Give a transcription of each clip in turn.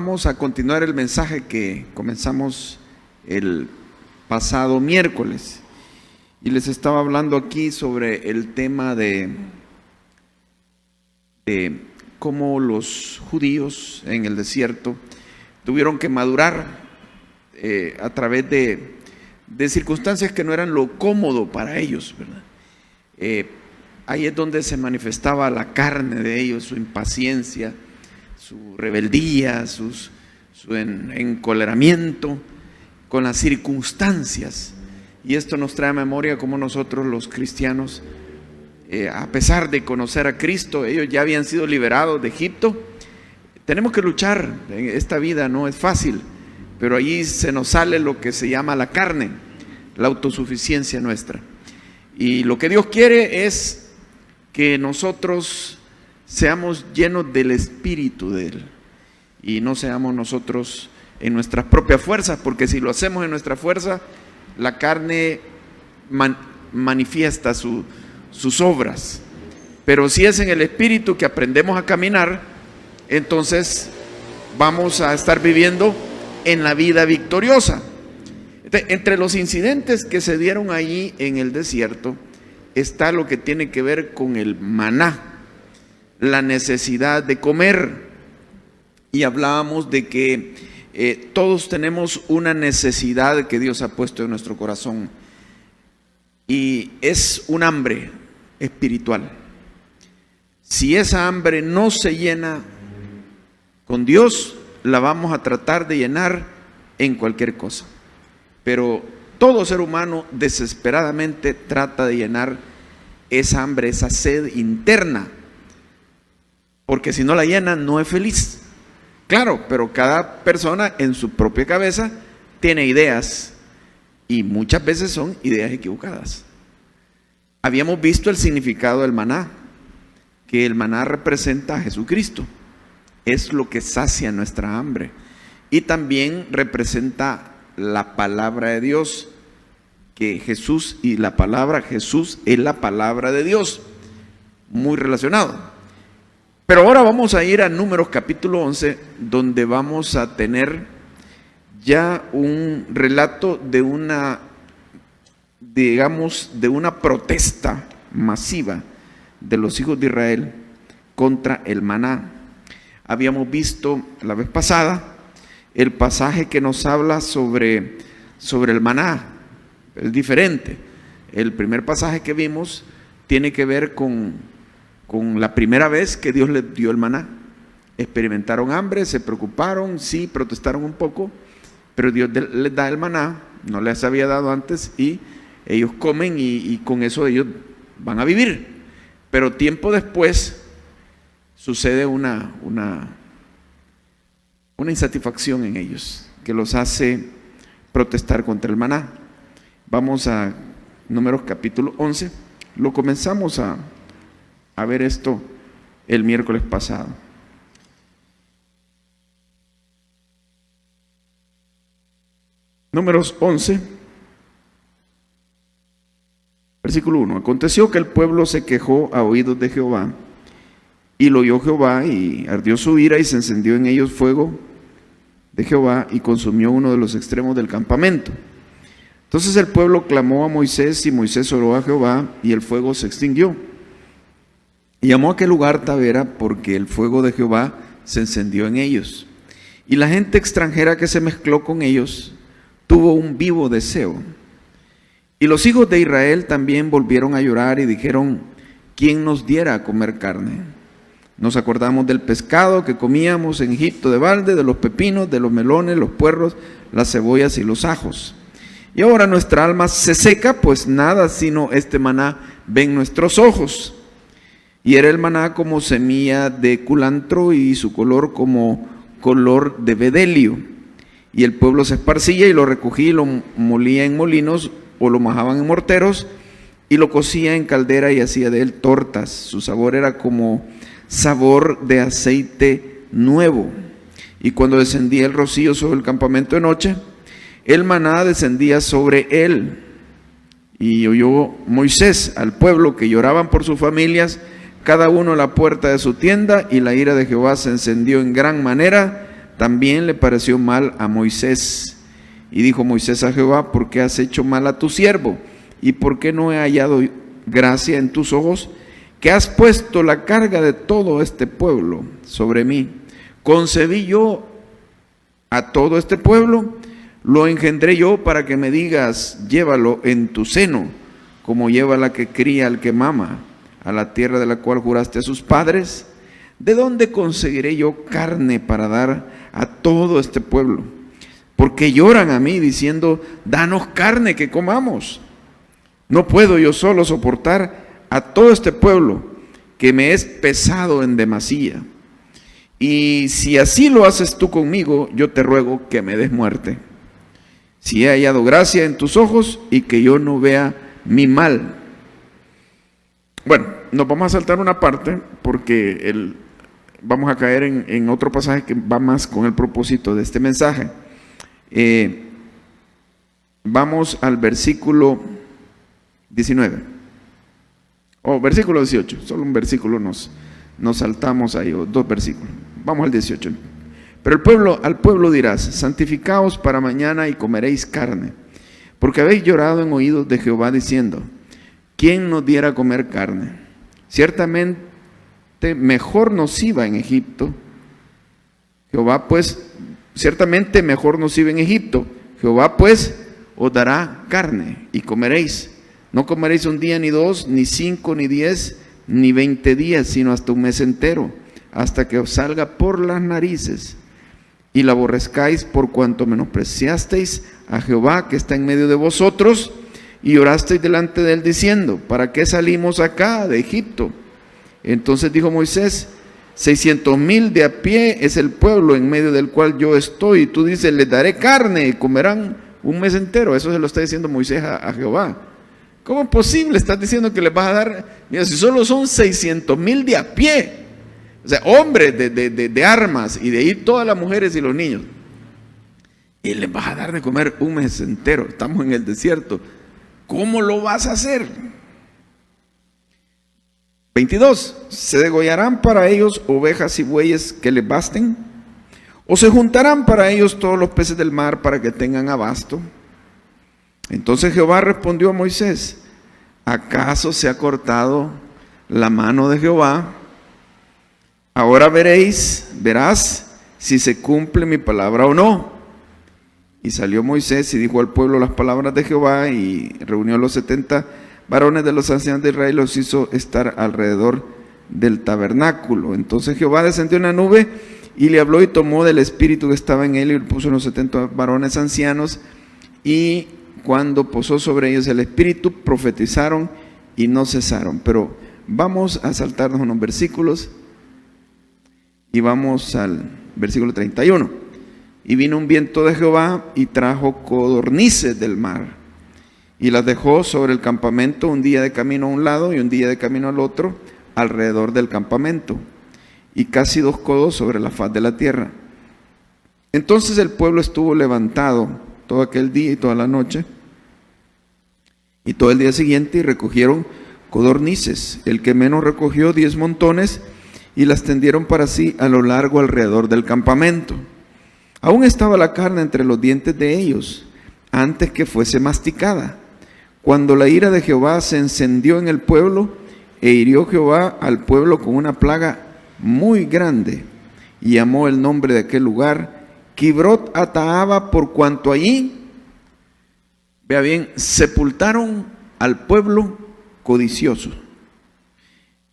Vamos a continuar el mensaje que comenzamos el pasado miércoles. Y les estaba hablando aquí sobre el tema de cómo los judíos en el desierto tuvieron que madurar a través de circunstancias que no eran lo cómodo para ellos, ¿verdad? Ahí es donde se manifestaba la carne de ellos, su impaciencia, su rebeldía, su encoleramiento con las circunstancias. Y esto nos trae a memoria cómo nosotros los cristianos, a pesar de conocer a Cristo, ellos ya habían sido liberados de Egipto. Tenemos que luchar, esta vida no es fácil, pero allí se nos sale lo que se llama la carne, la autosuficiencia nuestra. Y lo que Dios quiere es que nosotros seamos llenos del Espíritu de Él y no seamos nosotros en nuestras propias fuerzas, porque si lo hacemos en nuestra fuerza, la carne manifiesta sus obras. Pero si es en el Espíritu que aprendemos a caminar, entonces vamos a estar viviendo en la vida victoriosa. Entre los incidentes que se dieron allí en el desierto está lo que tiene que ver con el maná, la necesidad de comer. Y hablábamos de que todos tenemos una necesidad que Dios ha puesto en nuestro corazón, y es un hambre espiritual. Si esa hambre no se llena con Dios, la vamos a tratar de llenar en cualquier cosa. Pero todo ser humano desesperadamente trata de llenar esa hambre, esa sed interna, porque si no la llena no es feliz. Claro, pero cada persona en su propia cabeza tiene ideas, y muchas veces son ideas equivocadas. Habíamos visto el significado del maná, que el maná representa a Jesucristo, es lo que sacia nuestra hambre, y también representa la palabra de Dios, que Jesús y la palabra, Jesús es la palabra de Dios, muy relacionado. Pero ahora vamos a ir a Números capítulo 11, donde vamos a tener ya un relato de una protesta masiva de los hijos de Israel contra el maná. Habíamos visto la vez pasada el pasaje que nos habla sobre el maná, es diferente. El primer pasaje que vimos tiene que ver con la primera vez que Dios les dio el maná. Experimentaron hambre, se preocuparon, sí, protestaron un poco, pero Dios les da el maná, no les había dado antes, y ellos comen y con eso ellos van a vivir. Pero tiempo después sucede una insatisfacción en ellos que los hace protestar contra el maná. Vamos a Números capítulo 11, lo comenzamos a ver esto el miércoles pasado. Números 11, versículo 1. Aconteció que el pueblo se quejó a oídos de Jehová, y lo oyó Jehová, y ardió su ira, y se encendió en ellos fuego de Jehová, y consumió uno de los extremos del campamento. Entonces el pueblo clamó a Moisés, y Moisés oró a Jehová, y el fuego se extinguió. Y llamó a aquel lugar Tabera, porque el fuego de Jehová se encendió en ellos. Y la gente extranjera que se mezcló con ellos tuvo un vivo deseo. Y los hijos de Israel también volvieron a llorar y dijeron: ¿quién nos diera a comer carne? Nos acordamos del pescado que comíamos en Egipto de balde, de los pepinos, de los melones, los puerros, las cebollas y los ajos. Y ahora nuestra alma se seca, pues nada sino este maná ven nuestros ojos. Y era el maná como semilla de culantro, y su color como color de bedelio. Y el pueblo se esparcía y lo recogía y lo molía en molinos, o lo majaban en morteros, y lo cocía en caldera y hacía de él tortas. Su sabor era como sabor de aceite nuevo. Y cuando descendía el rocío sobre el campamento de noche, el maná descendía sobre él. Y oyó Moisés al pueblo que lloraban por sus familias, cada uno a la puerta de su tienda, y la ira de Jehová se encendió en gran manera También le pareció mal a Moisés. Y dijo Moisés a Jehová: ¿por qué has hecho mal a tu siervo? ¿Y por qué no he hallado gracia en tus ojos? Que has puesto la carga de todo este pueblo sobre mí. Concebí yo a todo este pueblo, lo engendré yo para que me digas: llévalo en tu seno, como lleva la que cría al que mama, a la tierra de la cual juraste a sus padres. ¿De dónde conseguiré yo carne para dar a todo este pueblo? Porque lloran a mí diciendo: danos carne que comamos. No puedo yo solo soportar a todo este pueblo, que me es pesado en demasía. Y si así lo haces tú conmigo, yo te ruego que me des muerte. Si he hallado gracia en tus ojos y que yo no vea mi mal. Bueno, nos vamos a saltar una parte porque vamos a caer en otro pasaje que va más con el propósito de este mensaje. Vamos al versículo 19. Versículo 18, solo un versículo nos saltamos ahí, o 2 versículos. Vamos al 18. Pero al pueblo dirás: santificaos para mañana y comeréis carne, porque habéis llorado en oídos de Jehová diciendo: ¿quién nos diera a comer carne? Ciertamente mejor nos iba en Egipto. Jehová pues, ciertamente mejor nos iba en Egipto. Jehová pues os dará carne y comeréis. No comeréis un día, ni 2, ni 5, ni 10, ni 20 días, sino hasta un mes entero, hasta que os salga por las narices, y la aborrezcáis por cuanto menospreciasteis a Jehová que está en medio de vosotros, y orasteis delante de él diciendo: ¿para qué salimos acá de Egipto? Entonces dijo Moisés: 600,000 de a pie es el pueblo en medio del cual yo estoy, y tú dices: les daré carne y comerán un mes entero. Eso se lo está diciendo Moisés a Jehová. ¿Cómo es posible? Estás diciendo que les vas a dar, mira, si solo son 600,000 de a pie, o sea, hombres de armas, y de ahí todas las mujeres y los niños, y les vas a dar de comer un mes entero? Estamos en el desierto. ¿Cómo lo vas a hacer? 22. ¿Se degollarán para ellos ovejas y bueyes que les basten? ¿O se juntarán para ellos todos los peces del mar para que tengan abasto? Entonces Jehová respondió a Moisés: ¿acaso se ha cortado la mano de Jehová? Ahora verás si se cumple mi palabra o no. Y salió Moisés y dijo al pueblo las palabras de Jehová, y reunió a los 70 varones de los ancianos de Israel y los hizo estar alrededor del tabernáculo. Entonces Jehová descendió en una nube y le habló, y tomó del espíritu que estaba en él y lo puso en los 70 varones ancianos, y cuando posó sobre ellos el espíritu, profetizaron y no cesaron. Pero vamos a saltarnos unos versículos y vamos al versículo 31. Y vino un viento de Jehová y trajo codornices del mar, y las dejó sobre el campamento, un día de camino a un lado y un día de camino al otro, alrededor del campamento, y casi 2 codos sobre la faz de la tierra. Entonces el pueblo estuvo levantado todo aquel día y toda la noche, y todo el día siguiente, y recogieron codornices. El que menos recogió 10 montones, y las tendieron para sí a lo largo alrededor del campamento. Aún estaba la carne entre los dientes de ellos, antes que fuese masticada. Cuando la ira de Jehová se encendió en el pueblo, e hirió Jehová al pueblo con una plaga muy grande, y llamó el nombre de aquel lugar Kibrot Hataava, por cuanto allí, vea bien, sepultaron al pueblo codicioso.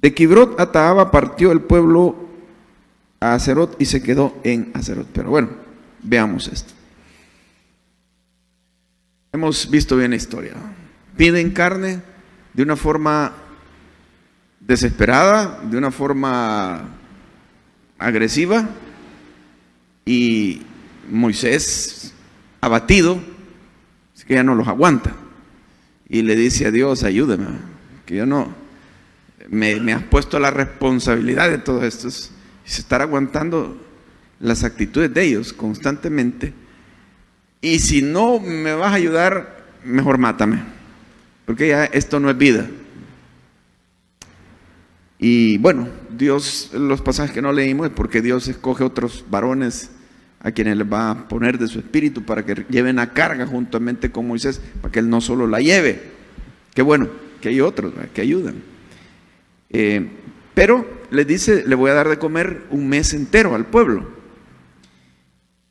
De Kibrot Hataava partió el pueblo a Haserot y se quedó en Haserot. Pero bueno, veamos esto. Hemos visto bien la historia. Piden carne de una forma desesperada, de una forma agresiva, y Moisés, abatido, es que ya no los aguanta, y le dice a Dios: ayúdame, que yo no, me has puesto la responsabilidad de todo esto, es estar aguantando las actitudes de ellos constantemente, y si no me vas a ayudar, mejor mátame, porque ya esto no es vida. Y bueno, Dios, los pasajes que no leímos es porque Dios escoge otros varones a quienes les va a poner de su espíritu para que lleven la carga juntamente con Moisés, para que él no solo la lleve. Qué bueno que hay otros, ¿verdad?, que ayudan. Pero les dice, le voy a dar de comer un mes entero al pueblo.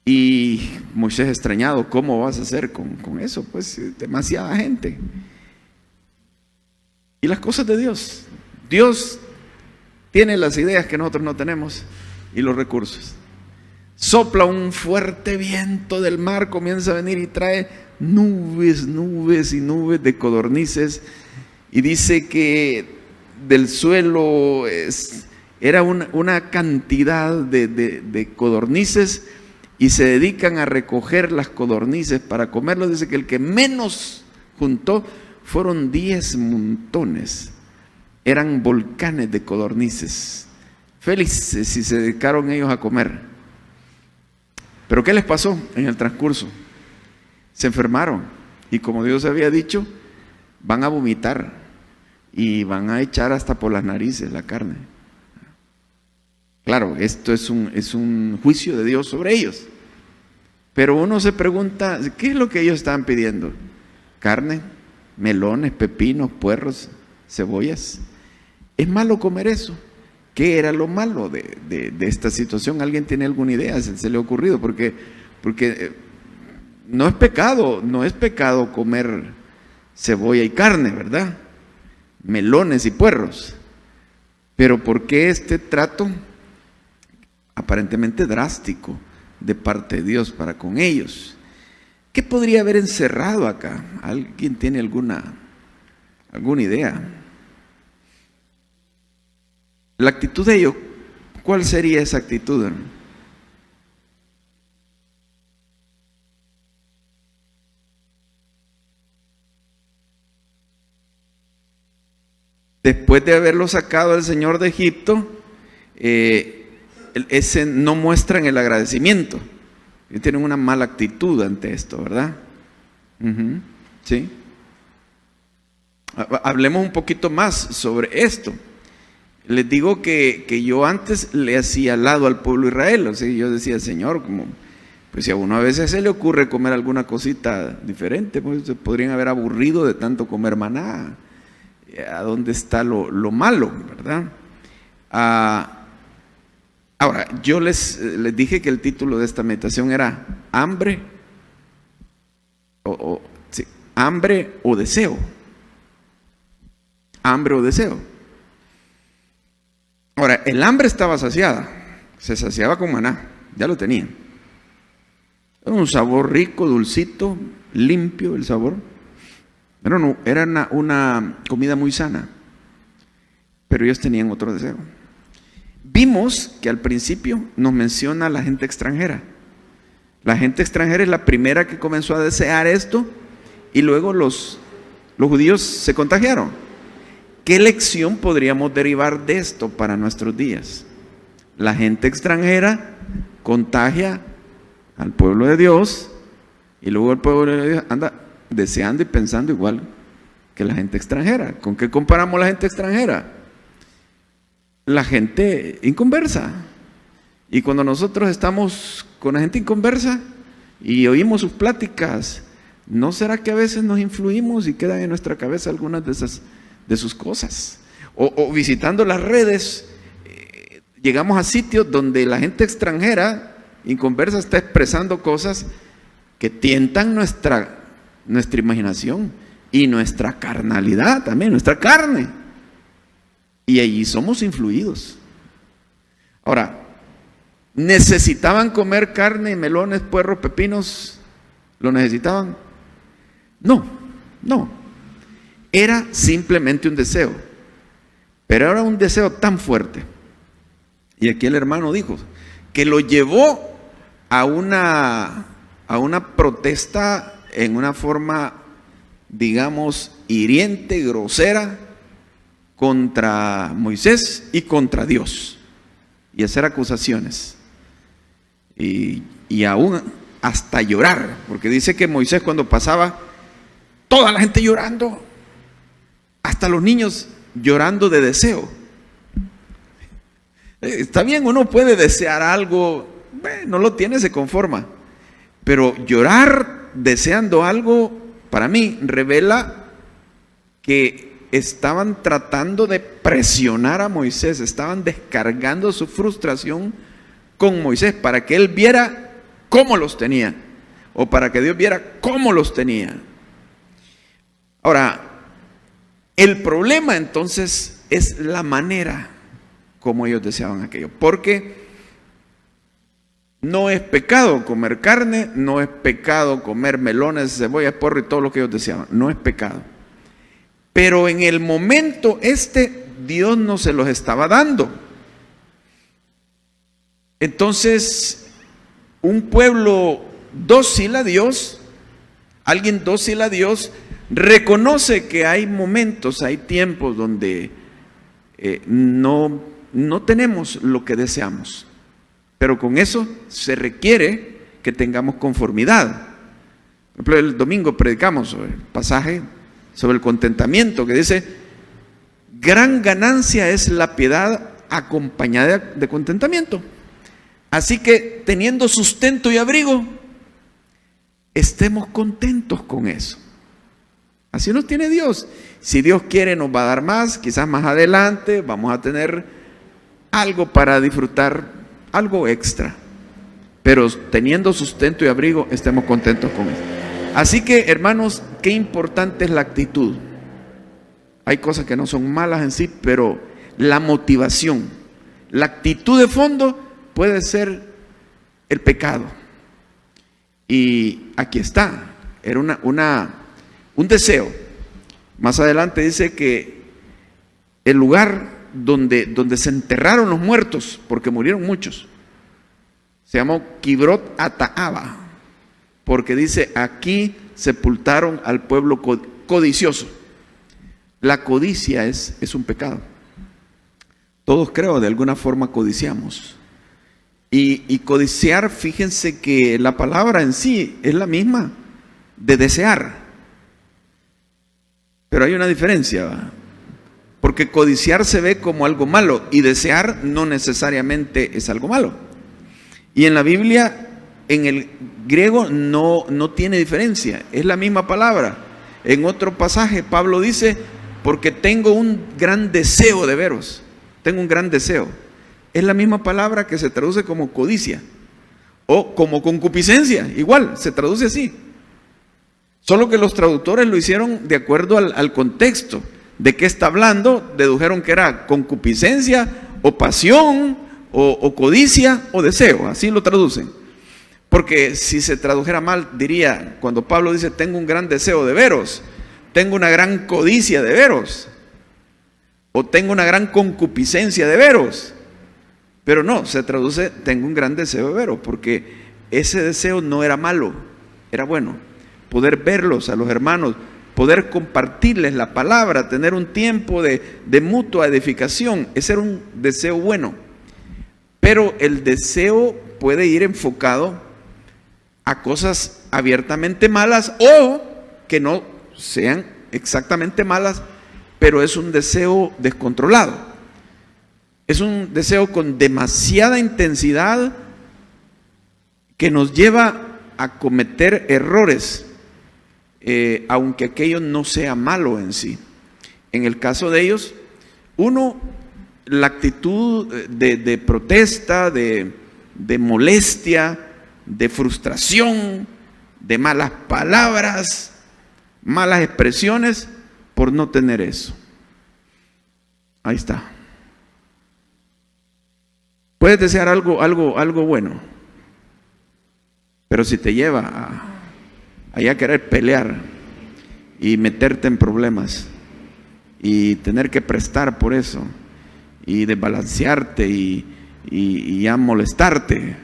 Y Moisés extrañado, ¿cómo vas a hacer con eso? Pues demasiada gente. Y las cosas de Dios. Dios tiene las ideas que nosotros no tenemos y los recursos. Sopla un fuerte viento del mar, comienza a venir y trae nubes, nubes y nubes de codornices. Y dice que del suelo era una cantidad de codornices, y se dedican a recoger las codornices para comerlos. Dice que el que menos juntó fueron 10 montones. Eran volcanes de codornices. Felices, y se dedicaron ellos a comer. Pero ¿qué les pasó en el transcurso? Se enfermaron, y como Dios había dicho, van a vomitar y van a echar hasta por las narices la carne. Claro, esto es un juicio de Dios sobre ellos. Pero uno se pregunta, ¿qué es lo que ellos estaban pidiendo? Carne, melones, pepinos, puerros, cebollas. ¿Es malo comer eso? ¿Qué era lo malo de esta situación? ¿Alguien tiene alguna idea? ¿Se le ha ocurrido? Porque no es pecado comer cebolla y carne, ¿verdad? Melones y puerros. Pero ¿por qué este trato aparentemente drástico de parte de Dios para con ellos? ¿Qué podría haber encerrado acá? ¿Alguien tiene alguna idea? La actitud de ellos, ¿cuál sería esa actitud? Después de haberlo sacado el Señor de Egipto, no muestran el agradecimiento. Y tienen una mala actitud ante esto, ¿verdad? Sí. Hablemos un poquito más sobre esto. Les digo que yo antes le hacía lado al pueblo de Israel. O sea, yo decía, Señor, pues si a uno a veces se le ocurre comer alguna cosita diferente, pues se podrían haber aburrido de tanto comer maná. ¿A dónde está lo malo, verdad? Ahora, yo les dije que el título de esta meditación era hambre hambre o deseo. Hambre o deseo. Ahora, el hambre estaba saciada, se saciaba con maná, ya lo tenían. Era un sabor rico, dulcito, limpio el sabor. Pero no, era una comida muy sana, pero ellos tenían otro deseo. Vimos que al principio nos menciona a la gente extranjera. La gente extranjera es la primera que comenzó a desear esto, y luego los judíos se contagiaron. ¿Qué lección podríamos derivar de esto para nuestros días? La gente extranjera contagia al pueblo de Dios, y luego el pueblo de Dios anda deseando y pensando igual que la gente extranjera. ¿Con qué comparamos la gente extranjera? La gente inconversa. Y cuando nosotros estamos con la gente inconversa y oímos sus pláticas, ¿no será que a veces nos influimos y quedan en nuestra cabeza algunas de sus cosas? O visitando las redes, llegamos a sitios donde la gente extranjera inconversa está expresando cosas que tientan nuestra imaginación y nuestra carnalidad también, nuestra carne. Y allí somos influidos. Ahora, ¿necesitaban comer carne, melones, puerros, pepinos? ¿Lo necesitaban? No. Era simplemente un deseo. Pero era un deseo tan fuerte. Y aquí el hermano dijo que lo llevó a una protesta en una forma, digamos, hiriente, grosera, contra Moisés y contra Dios, y hacer acusaciones, y aún hasta llorar, porque dice que Moisés, cuando pasaba, toda la gente llorando, hasta los niños llorando de deseo. Está bien, uno puede desear algo no lo tiene, se conforma. Pero llorar deseando algo, para mí, revela que estaban tratando de presionar a Moisés, estaban descargando su frustración con Moisés para que él viera cómo los tenía, o para que Dios viera cómo los tenía. Ahora, el problema entonces es la manera como ellos deseaban aquello, porque no es pecado comer carne, no es pecado comer melones, cebollas, porro y todo lo que ellos deseaban, no es pecado. Pero en el momento Dios no se los estaba dando. Entonces, un pueblo dócil a Dios, alguien dócil a Dios, reconoce que hay momentos, hay tiempos donde no tenemos lo que deseamos. Pero con eso se requiere que tengamos conformidad. Por ejemplo, el domingo predicamos sobre el pasaje sobre el contentamiento, que dice: gran ganancia es la piedad acompañada de contentamiento. Así que, teniendo sustento y abrigo, estemos contentos con eso. Así nos tiene Dios. Si Dios quiere, nos va a dar más. Quizás más adelante vamos a tener algo para disfrutar, algo extra. Pero teniendo sustento y abrigo, estemos contentos con eso. Así que, hermanos, qué importante es la actitud. Hay cosas que no son malas en sí, pero la motivación, la actitud de fondo puede ser el pecado. Y aquí está, era un deseo. Más adelante dice que el lugar donde se enterraron los muertos, porque murieron muchos, se llamó Kibrot Ataaba, porque dice: aquí sepultaron al pueblo codicioso. La codicia es un pecado. Todos, creo, de alguna forma codiciamos. Y codiciar, fíjense que la palabra en sí es la misma de desear. Pero hay una diferencia, ¿va? Porque codiciar se ve como algo malo y desear no necesariamente es algo malo. Y en la Biblia, en el griego, no tiene diferencia, es la misma palabra. En otro pasaje Pablo dice: porque tengo un gran deseo de veros. Tengo un gran deseo. Es la misma palabra que se traduce como codicia o como concupiscencia, igual se traduce así. Solo que los traductores lo hicieron de acuerdo al contexto. ¿De qué está hablando? Dedujeron que era concupiscencia o pasión o codicia o deseo, así lo traducen. Porque si se tradujera mal, diría, cuando Pablo dice: tengo un gran deseo de veros, tengo una gran codicia de veros, o tengo una gran concupiscencia de veros. Pero no, se traduce: tengo un gran deseo de veros, porque ese deseo no era malo, era bueno. Poder verlos a los hermanos, poder compartirles la palabra, tener un tiempo de mutua edificación, ese era un deseo bueno. Pero el deseo puede ir enfocado a cosas abiertamente malas o que no sean exactamente malas, pero es un deseo descontrolado. Es un deseo con demasiada intensidad que nos lleva a cometer errores, aunque aquello no sea malo en sí. En el caso de ellos, la actitud de protesta, de molestia, de frustración, de malas palabras, malas expresiones, por no tener eso. Ahí está. Puedes desear algo bueno, pero si te lleva a querer pelear y meterte en problemas y tener que prestar por eso y desbalancearte y a molestarte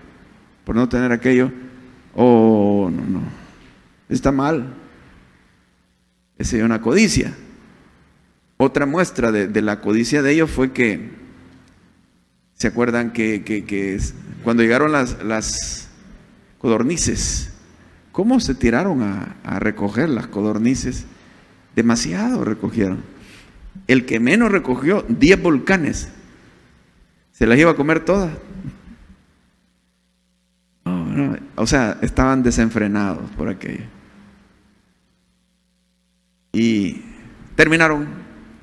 por no tener aquello, no, está mal. Esa es una codicia. Otra muestra de la codicia de ellos fue que, ¿se acuerdan que cuando llegaron las codornices, cómo se tiraron a recoger las codornices? Demasiado recogieron. El que menos recogió, 10 volcanes, se las iba a comer todas. ¿no? O sea, estaban desenfrenados por aquello. Y terminaron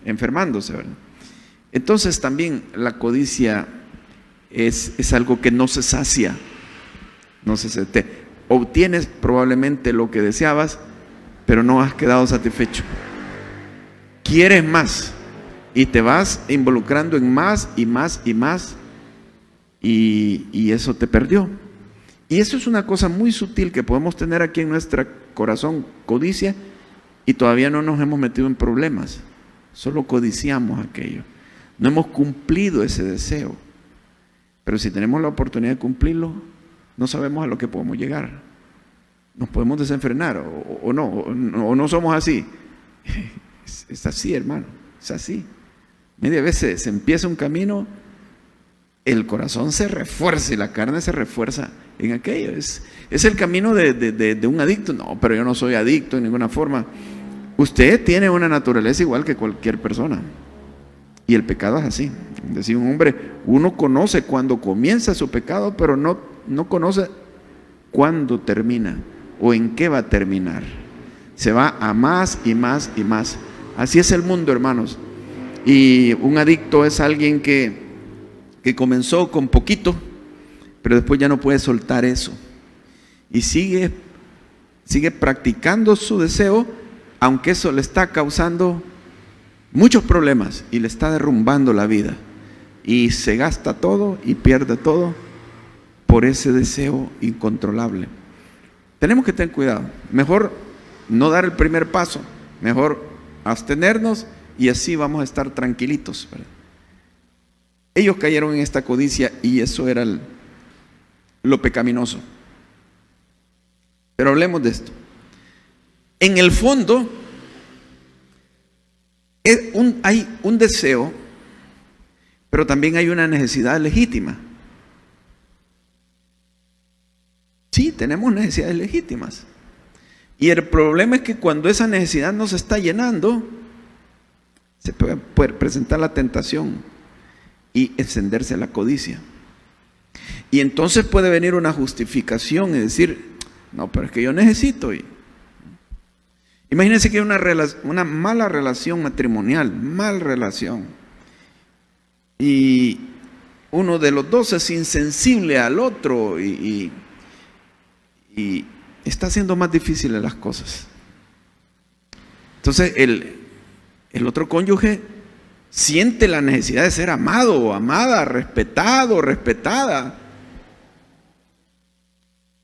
enfermándose, ¿verdad? Entonces también la codicia es algo que no se sacia. No se sacia. Obtienes probablemente lo que deseabas, pero no has quedado satisfecho. Quieres más y te vas involucrando en más y más y más, y eso te perdió. Y eso es una cosa muy sutil que podemos tener aquí en nuestro corazón, codicia, y todavía no nos hemos metido en problemas. Solo codiciamos aquello. No hemos cumplido ese deseo. Pero si tenemos la oportunidad de cumplirlo, no sabemos a lo que podemos llegar. Nos podemos desenfrenar o no somos así. Es así, hermano, es así. Media vez se empieza un camino, el corazón se refuerza y la carne se refuerza en aquello. Es el camino de un adicto. No, pero yo no soy adicto en ninguna forma. Usted tiene una naturaleza igual que cualquier persona. Y el pecado es así. Decía un hombre, uno conoce cuando comienza su pecado, pero no conoce cuándo termina o en qué va a terminar. Se va a más y más y más. Así es el mundo, hermanos. Y un adicto es alguien que comenzó con poquito, pero después ya no puede soltar eso. Y sigue practicando su deseo, aunque eso le está causando muchos problemas y le está derrumbando la vida. Y se gasta todo y pierde todo por ese deseo incontrolable. Tenemos que tener cuidado. Mejor no dar el primer paso. Mejor abstenernos y así vamos a estar tranquilitos, ¿verdad? Ellos cayeron en esta codicia y eso era lo pecaminoso. Pero hablemos de esto. En el fondo, hay un deseo, pero también hay una necesidad legítima. Sí, tenemos necesidades legítimas. Y el problema es que cuando esa necesidad no se está llenando, se puede presentar la tentación y encenderse la codicia. Y entonces puede venir una justificación y decir, no, pero es que yo necesito. Imagínense que hay una mala relación matrimonial, mal relación. Y uno de los dos es insensible al otro y está haciendo más difíciles las cosas. Entonces el otro cónyuge siente la necesidad de ser amado o amada, respetado o respetada,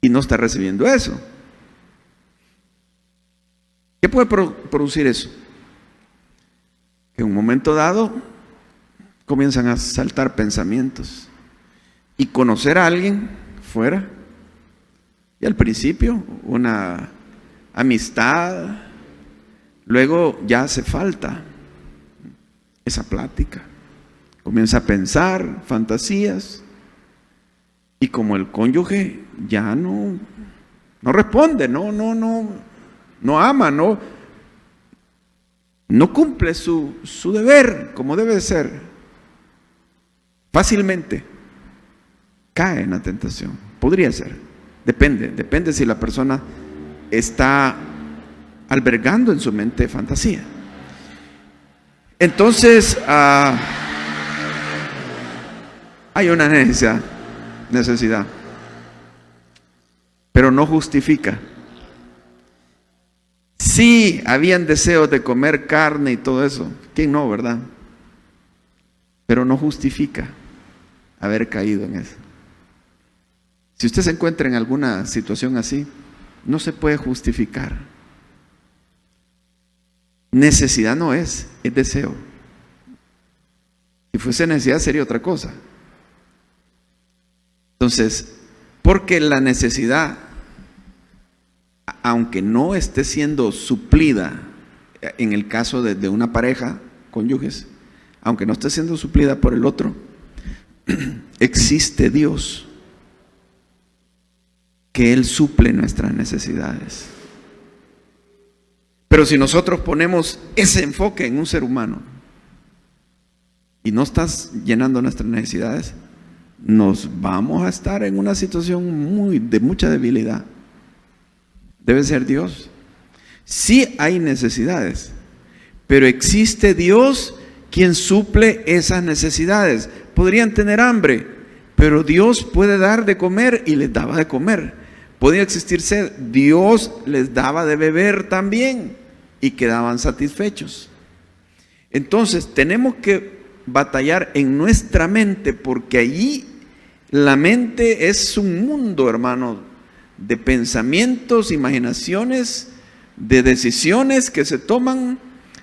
y no está recibiendo eso. ¿Qué puede producir eso? Que en un momento dado comienzan a saltar pensamientos y conocer a alguien fuera, y al principio una amistad, luego ya hace falta esa plática, comienza a pensar fantasías, y como el cónyuge ya no responde, no ama, no cumple su deber como debe de ser, fácilmente cae en la tentación. Podría ser, depende si la persona está albergando en su mente fantasía. Entonces hay una necesidad, pero no justifica. Sí, habían deseos de comer carne y todo eso. ¿Quién no, verdad? Pero no justifica haber caído en eso. Si usted se encuentra en alguna situación así, no se puede justificar. Necesidad no es deseo. Si fuese necesidad sería otra cosa. Entonces, porque la necesidad, aunque no esté siendo suplida, en el caso de una pareja, cónyuges, aunque no esté siendo suplida por el otro, existe Dios, que Él suple nuestras necesidades. Pero si nosotros ponemos ese enfoque en un ser humano y no estás llenando nuestras necesidades, nos vamos a estar en una situación de mucha debilidad. Debe ser Dios. Sí hay necesidades, pero existe Dios quien suple esas necesidades. Podrían tener hambre, pero Dios puede dar de comer y les daba de comer. Podía existir sed, Dios les daba de beber también y quedaban satisfechos. Entonces tenemos que batallar en nuestra mente, porque allí la mente es un mundo, hermano, de pensamientos, imaginaciones, de decisiones que se toman,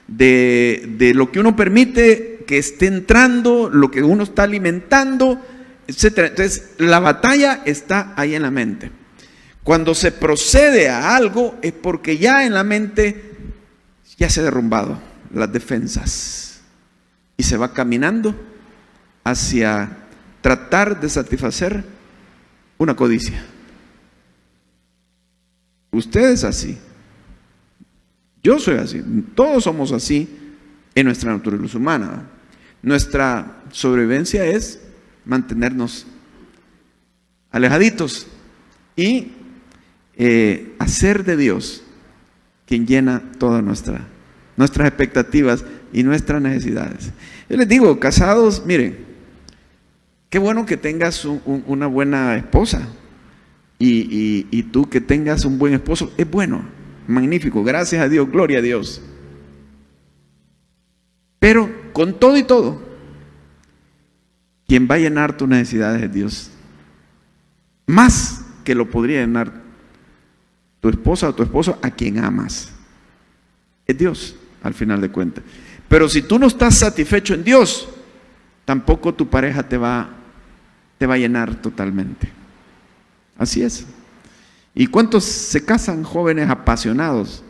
de lo que uno permite que esté entrando, lo que uno está alimentando, etcétera. Entonces la batalla está ahí en la mente. Cuando se procede a algo es porque ya en la mente ya se han derrumbado las defensas y se va caminando hacia tratar de satisfacer una codicia. Usted es así, yo soy así, todos somos así en nuestra naturaleza humana. Nuestra sobrevivencia es mantenernos alejaditos y hacer de Dios quien llena todas nuestras expectativas y nuestras necesidades. Yo les digo, casados, miren, qué bueno que tengas una buena esposa y tú que tengas un buen esposo, es bueno, magnífico, gracias a Dios, gloria a Dios. Pero con todo y todo, quien va a llenar tus necesidades es Dios, más que lo podría llenar tu esposa o tu esposo a quien amas. Es Dios, al final de cuentas. Pero si tú no estás satisfecho en Dios, tampoco tu pareja te va a llenar totalmente. Así es. ¿Y cuántos se casan jóvenes apasionados?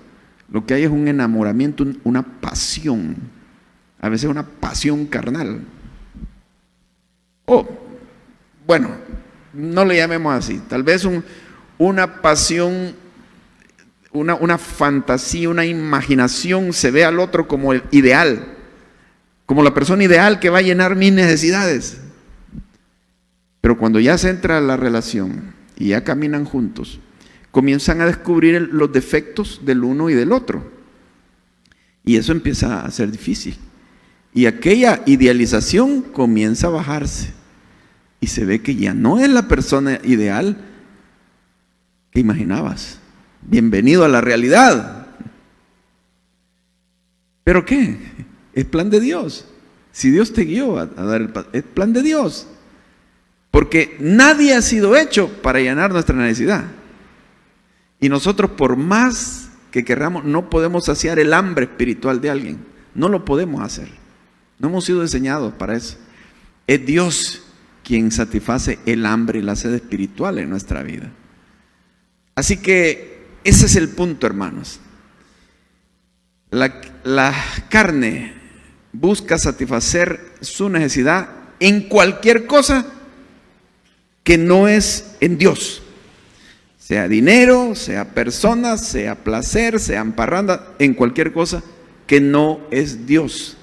Lo que hay es un enamoramiento, una pasión. A veces una pasión carnal. Bueno, no le llamemos así. Tal vez una pasión, una fantasía, una imaginación, se ve al otro como el ideal, como la persona ideal que va a llenar mis necesidades. Pero cuando ya se entra a la relación y ya caminan juntos, comienzan a descubrir los defectos del uno y del otro. Y eso empieza a ser difícil. Y aquella idealización comienza a bajarse. Y se ve que ya no es la persona ideal que imaginabas. Bienvenido a la realidad. ¿Pero qué? Es plan de Dios. Si Dios te guió a dar el paso, es plan de Dios. Porque nadie ha sido hecho para llenar nuestra necesidad. Y nosotros, por más que querramos, no podemos saciar el hambre espiritual de alguien. No lo podemos hacer. No hemos sido diseñados para eso. Es Dios quien satisface el hambre y la sed espiritual en nuestra vida. Así que ese es el punto, hermanos. La carne busca satisfacer su necesidad en cualquier cosa que no es en Dios. Sea dinero, sea personas, sea placer, sea parranda, en cualquier cosa que no es Dios.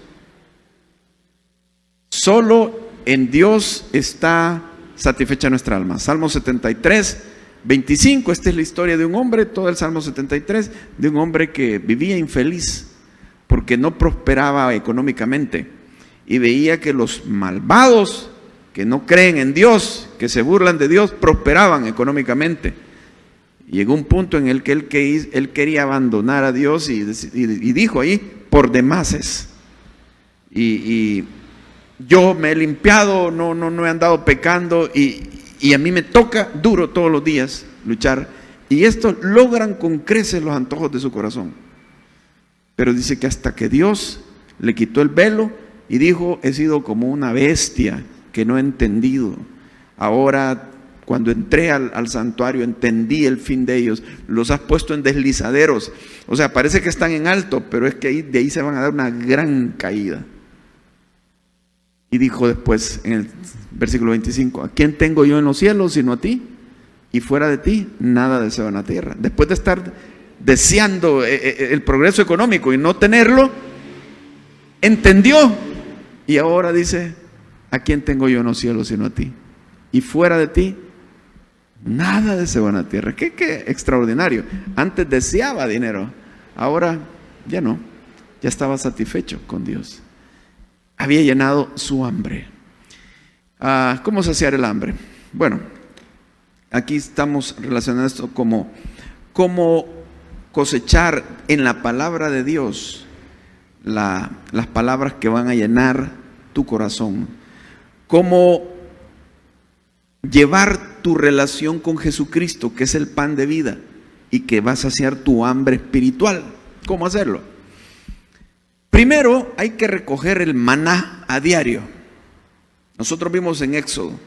Solo en Dios está satisfecha nuestra alma. Salmo 73, 25, esta es la historia de un hombre, todo el Salmo 73, de un hombre que vivía infeliz porque no prosperaba económicamente y veía que los malvados que no creen en Dios, que se burlan de Dios, prosperaban económicamente. Llegó un punto en el que él quería abandonar a Dios y dijo ahí, por demás. Y yo me he limpiado, no he andado pecando y a mí me toca duro todos los días luchar. Y estos logran con creces los antojos de su corazón. Pero dice que hasta que Dios le quitó el velo y dijo, he sido como una bestia que no he entendido. Ahora, cuando entré al santuario, entendí el fin de ellos. Los has puesto en deslizaderos. O sea, parece que están en alto, pero es que de ahí se van a dar una gran caída. Y dijo después, en el versículo 25, ¿a quién tengo yo en los cielos sino a ti? Y fuera de ti, nada deseo en la tierra. Después de estar deseando el progreso económico y no tenerlo, entendió. Y ahora dice, ¿a quién tengo yo en los cielos sino a ti? y fuera de ti nada de buena tierra. Qué extraordinario. Antes deseaba dinero, ahora ya no, ya estaba satisfecho con Dios. Había llenado su hambre. ¿Cómo saciar el hambre? Bueno, aquí estamos relacionando esto como cosechar en la palabra de Dios las palabras que van a llenar tu corazón. Cómo llevar tu relación con Jesucristo, que es el pan de vida y que va a saciar tu hambre espiritual. ¿Cómo hacerlo? Primero hay que recoger el maná a diario. Nosotros vimos en Éxodo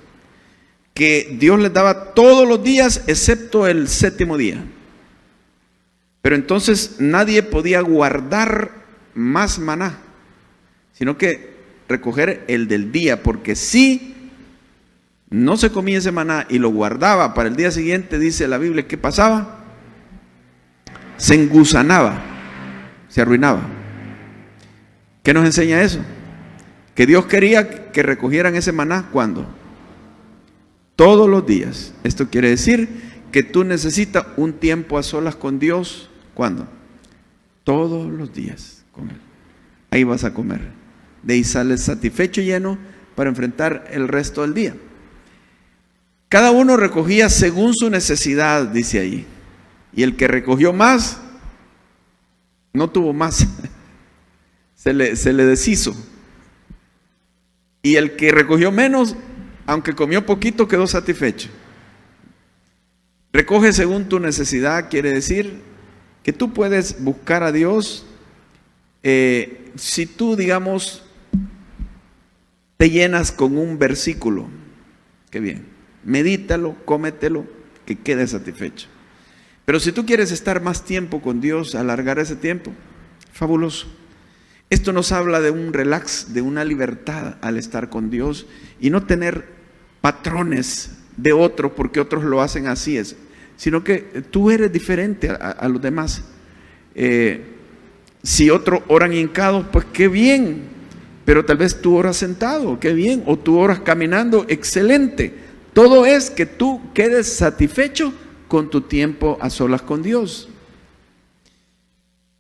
que Dios les daba todos los días excepto el séptimo día. Pero entonces nadie podía guardar más maná, sino que recoger el del día, porque si no se comía ese maná y lo guardaba para el día siguiente, dice la Biblia, ¿qué pasaba? Se engusanaba, se arruinaba. ¿Qué nos enseña eso? Que Dios quería que recogieran ese maná, ¿cuándo? Todos los días. Esto quiere decir que tú necesitas un tiempo a solas con Dios, ¿cuándo? Todos los días con Él. Ahí vas a comer. De ahí sales satisfecho y lleno para enfrentar el resto del día. Cada uno recogía según su necesidad, dice ahí. Y el que recogió más, no tuvo más. Se le deshizo. Y el que recogió menos, aunque comió poquito, quedó satisfecho. Recoge según tu necesidad, quiere decir que tú puedes buscar a Dios. Si tú, digamos, te llenas con un versículo, qué bien, medítalo, cómetelo, que quede satisfecho. Pero si tú quieres estar más tiempo con Dios, alargar ese tiempo, fabuloso. Esto nos habla de un relax, de una libertad al estar con Dios y no tener patrones de otros porque otros lo hacen así, sino que tú eres diferente a los demás. Si otros oran hincados, pues qué bien, pero tal vez tú oras sentado, qué bien, o tú oras caminando, excelente. Todo es que tú quedes satisfecho con tu tiempo a solas con Dios.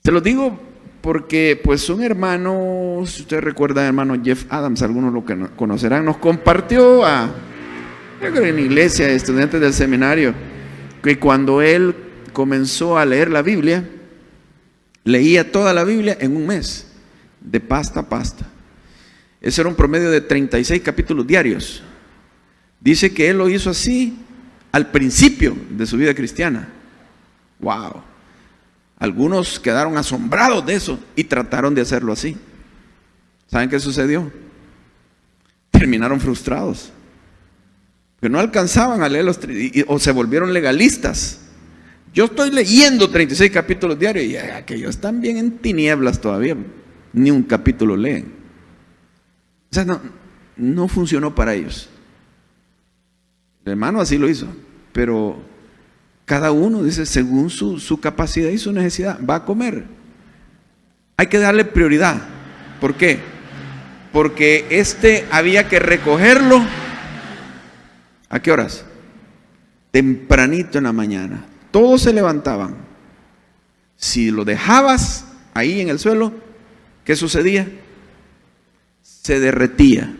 Se lo digo porque pues un hermano, si usted recuerda, hermano Jeff Adams, algunos lo conocerán, nos compartió yo creo en la iglesia, estudiantes del seminario, que cuando él comenzó a leer la Biblia, leía toda la Biblia en un mes, de pasta a pasta. Ese era un promedio de 36 capítulos diarios. Dice que él lo hizo así al principio de su vida cristiana. ¡Wow! Algunos quedaron asombrados de eso y trataron de hacerlo así. ¿Saben qué sucedió? Terminaron frustrados. Que no alcanzaban a leer o se volvieron legalistas. Yo estoy leyendo 36 capítulos diarios y aquellos están bien en tinieblas todavía. Ni un capítulo leen. O sea, no funcionó para ellos. El hermano así lo hizo, pero cada uno dice según su capacidad y su necesidad va a comer. Hay que darle prioridad. ¿Por qué? Porque había que recogerlo. ¿A qué horas? Tempranito en la mañana. Todos se levantaban. Si lo dejabas ahí en el suelo, ¿qué sucedía? Se derretía.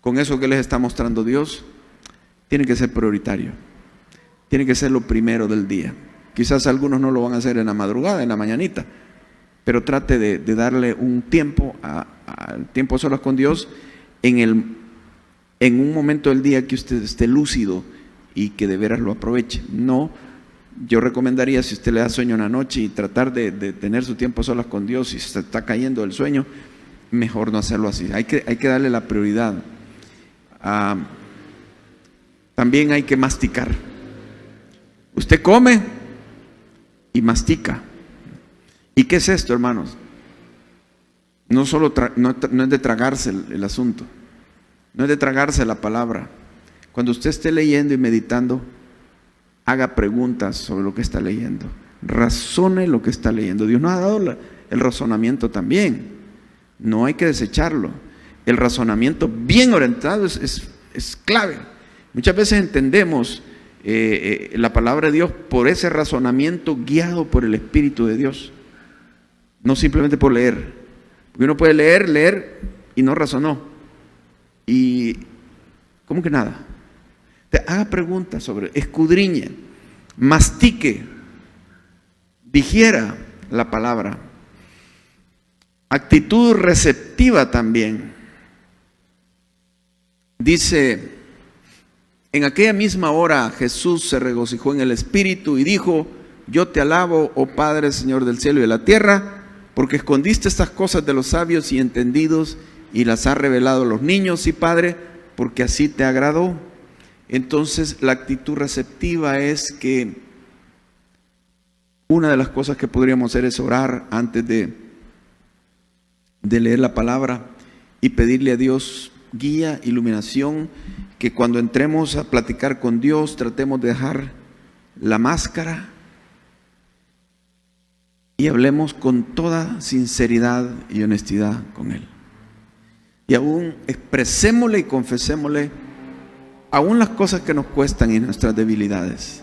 Con eso que les está mostrando Dios, tiene que ser prioritario. Tiene que ser lo primero del día. Quizás algunos no lo van a hacer en la madrugada, en la mañanita, pero trate de darle un tiempo al tiempo a solas con Dios en un momento del día que usted esté lúcido y que de veras lo aproveche. No, yo recomendaría, si usted le da sueño en la noche y tratar de tener su tiempo a solas con Dios y se está cayendo el sueño, mejor no hacerlo así. Hay que darle la prioridad. También hay que masticar. Usted come y mastica. ¿Y qué es esto, hermanos? No es de tragarse el asunto. No es de tragarse la palabra. Cuando usted esté leyendo y meditando, haga preguntas sobre lo que está leyendo. Razone lo que está leyendo. Dios nos ha dado el razonamiento también. No hay que desecharlo. El razonamiento bien orientado es clave. Muchas veces entendemos la palabra de Dios por ese razonamiento guiado por el Espíritu de Dios, no simplemente por leer. Porque uno puede leer y no razonó. Y ¿cómo que nada? Te haga preguntas sobre, escudriñe, mastique, digiera la palabra. Actitud receptiva también. Dice, en aquella misma hora Jesús se regocijó en el Espíritu y dijo: yo te alabo, oh Padre, Señor del cielo y de la tierra, porque escondiste estas cosas de los sabios y entendidos y las has revelado a los niños, y Padre, porque así te agradó. Entonces la actitud receptiva es que una de las cosas que podríamos hacer es orar antes de leer la palabra y pedirle a Dios guía, iluminación, que cuando entremos a platicar con Dios tratemos de dejar la máscara y hablemos con toda sinceridad y honestidad con Él. Y aún expresémosle y confesémosle aún las cosas que nos cuestan y nuestras debilidades.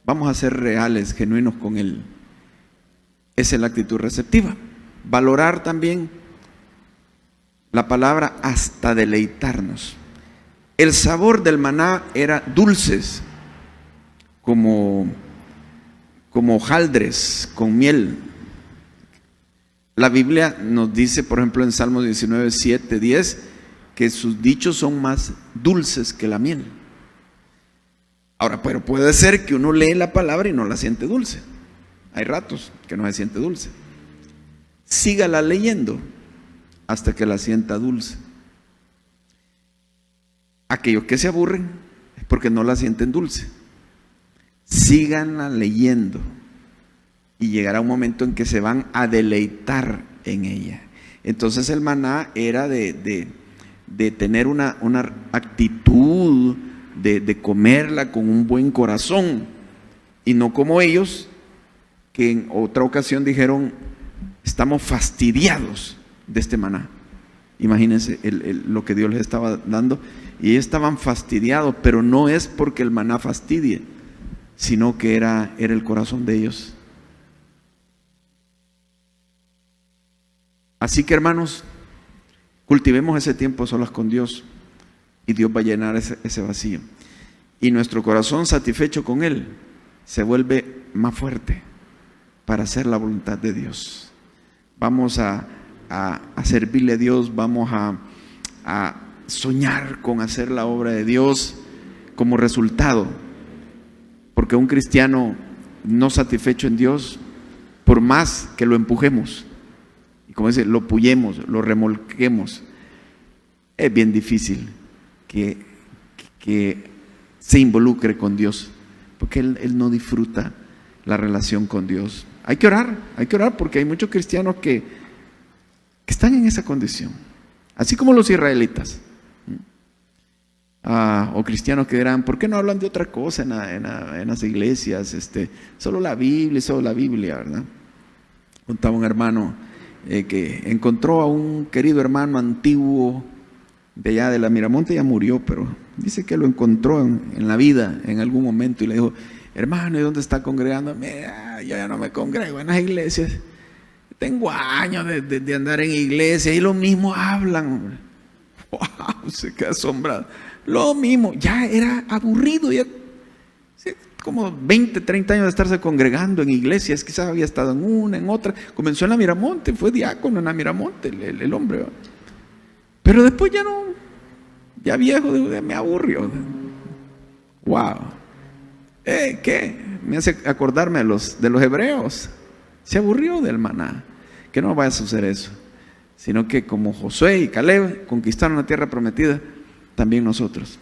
Vamos a ser reales, genuinos con Él. Esa es la actitud receptiva. Valorar también la palabra hasta deleitarnos. El sabor del maná era dulces, como hojaldres con miel. La Biblia nos dice, por ejemplo, en Salmos 19, 7, 10, que sus dichos son más dulces que la miel. Ahora, pero puede ser que uno lee la palabra y no la siente dulce. Hay ratos que no se siente dulce. Sígala leyendo hasta que la sienta dulce. Aquellos que se aburren es porque no la sienten dulce. Síganla leyendo y llegará un momento en que se van a deleitar en ella. Entonces el maná era de tener una actitud de comerla con un buen corazón, y no como ellos que en otra ocasión dijeron: estamos fastidiados de este maná. Imagínense lo que Dios les estaba dando, y ellos estaban fastidiados, pero no es porque el maná fastidie, sino que era el corazón de ellos. Así que, hermanos, cultivemos ese tiempo solas con Dios y Dios va a llenar ese vacío. Y nuestro corazón satisfecho con Él se vuelve más fuerte para hacer la voluntad de Dios. Vamos a servirle a Dios, vamos a soñar con hacer la obra de Dios como resultado. Porque un cristiano no satisfecho en Dios, por más que lo empujemos, y como dice, lo puyemos, lo remolquemos, es bien difícil que se involucre con Dios, porque él no disfruta la relación con Dios. Hay que orar porque hay muchos cristianos que están en esa condición, así como los israelitas. O cristianos que dirán: ¿por qué no hablan de otra cosa en las iglesias? Solo la Biblia, ¿verdad? Contaba un hermano que encontró a un querido hermano antiguo de allá de la Miramonte, ya murió, pero dice que lo encontró en la vida en algún momento y le dijo: hermano, ¿y dónde está congregando? Mira, yo ya no me congrego en las iglesias, tengo años de andar en iglesia y lo mismo hablan. ¡Wow! Se queda asombrado. Lo mismo, ya era aburrido, ya como 20, 30 años de estarse congregando en iglesias, quizás había estado en una, en otra, comenzó en la Miramonte, fue diácono en la Miramonte, el hombre, ¿verdad? Pero después ya no, ya viejo, me aburrió. ¡Wow! ¿Qué? Me hace acordarme de los hebreos, se aburrió del maná. Que no vaya a suceder eso, sino que como Josué y Caleb conquistaron la tierra prometida, también nosotros